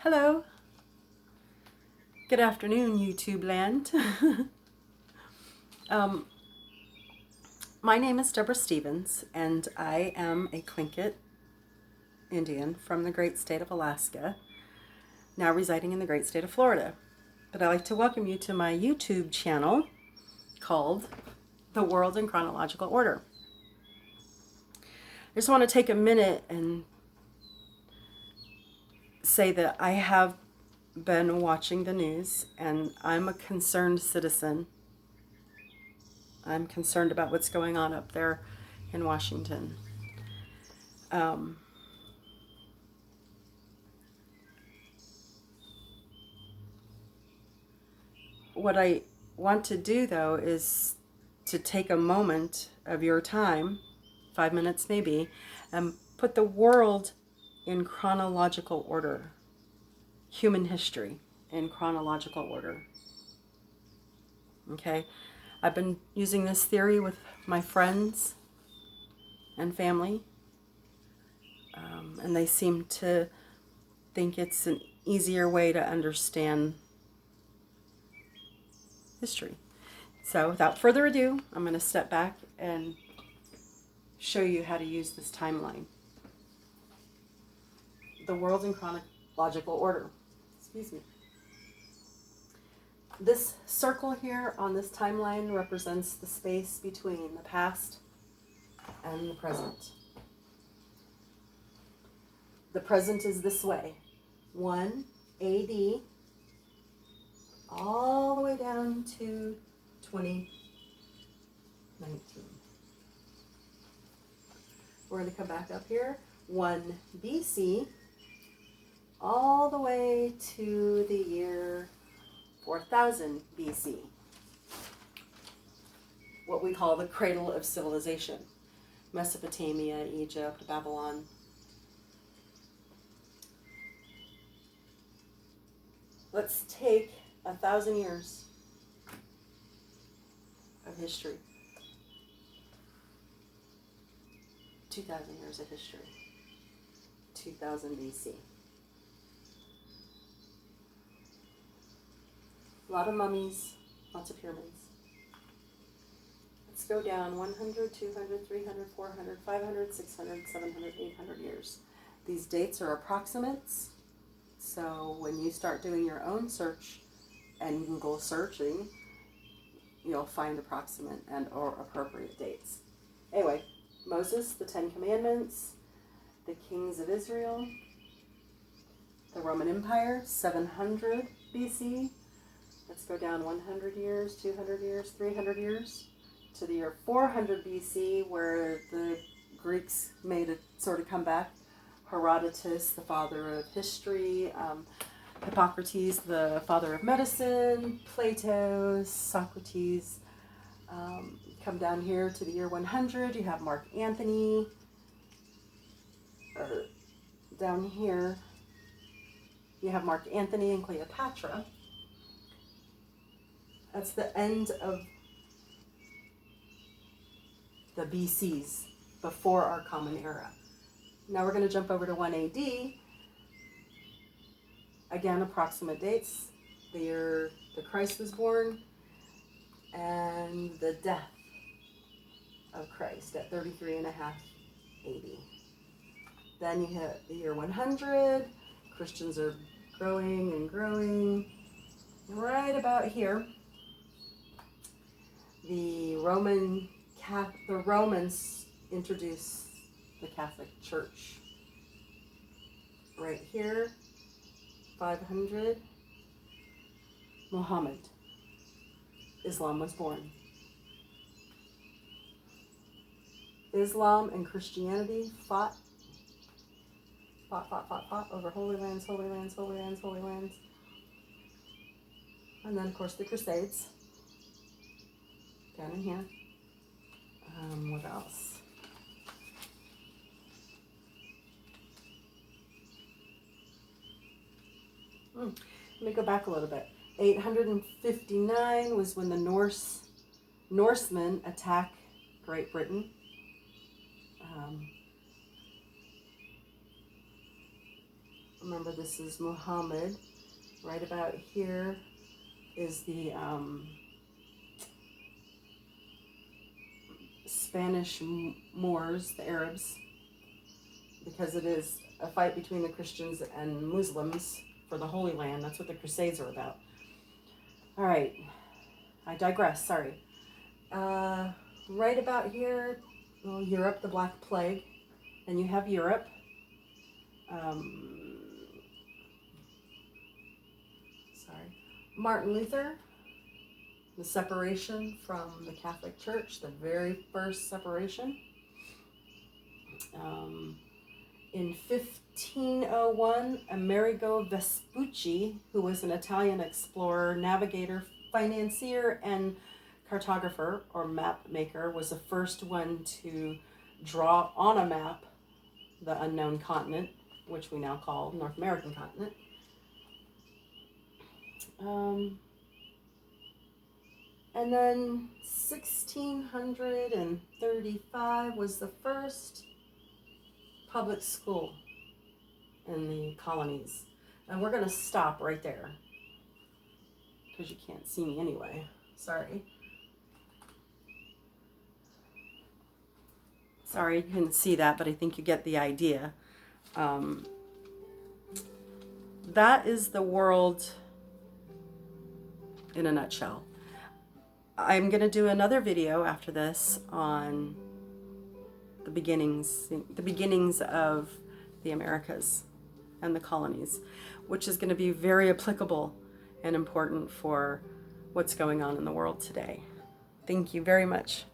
Hello. Good afternoon, YouTube land. um, my name is Deborah Stevens, and I am a Tlingit Indian from the great state of Alaska, now residing in the great state of Florida. But I'd like to welcome you to my YouTube channel called The World in Chronological Order. I just want to take a minute and say that I have been watching the news, and I'm a concerned citizen. I'm concerned about what's going on up there in Washington. What I want to do, though, is to take a moment of your time, 5 minutes maybe, and put the world in chronological order, human history in chronological order. Okay? I've been using this theory with my friends and family, and they seem to think it's an easier way to understand history. So without further ado, I'm going to step back and show you how to use this timeline. The world in chronological order. Excuse me. This circle here on this timeline represents the space between the past and the present. The present is this way. 1 AD all the way down to 2019. We're going to come back up here. 1 BC all the way to the year 4000 BC. What we call the cradle of civilization. Mesopotamia, Egypt, Babylon. Let's take 1,000 years of history. 2,000 years of history. 2000 BC. A lot of mummies, lots of pyramids. Let's go down 100, 200, 300, 400, 500, 600, 700, 800 years. These dates are approximates, so when you start doing your own search and Google searching, you'll find approximate and or appropriate dates. Anyway, Moses, the 10 Commandments, the kings of Israel, the Roman Empire, 700 BC. Let's go down 100 years, 200 years, 300 years to the year 400 BC, where the Greeks made a sort of comeback. Herodotus, the father of history, Hippocrates, the father of medicine, Plato, Socrates. Come down here to the year 100, you have Mark Antony. Down here, you have Mark Antony and Cleopatra. That's the end of the BCs, before our common era. Now we're going to jump over to 1 AD. Again, approximate dates. The year the Christ was born and the death of Christ at 33.5 AD. Then you hit the year 100. Christians are growing and growing. Right about here, the Romans introduced the Catholic Church. Right here, 500, Muhammad, Islam was born. Islam and Christianity fought over holy lands. And then, of course, the Crusades. Down in here. What else? Let me go back a little bit. 859 was when the Norsemen attack Great Britain. remember this is Muhammad. Right about here is the Spanish Moors, the Arabs, because it is a fight between the Christians and Muslims for the Holy Land. That's what the Crusades are about. All right, I digress, sorry. Right about here, well, Europe, the Black Plague, and you have Europe. Martin Luther, the separation from the Catholic Church, the very first separation. In 1501, Amerigo Vespucci, who was an Italian explorer, navigator, financier, and cartographer or map maker, was the first one to draw on a map the unknown continent, which we now call North American continent. And then 1635 was the first public school in the colonies. And we're going to stop right there because you can't see me anyway. Sorry. Sorry you couldn't see that, but I think you get the idea. That is the world in a nutshell. I'm going to do another video after this on the beginnings of the Americas and the colonies, which is going to be very applicable and important for what's going on in the world today. Thank you very much.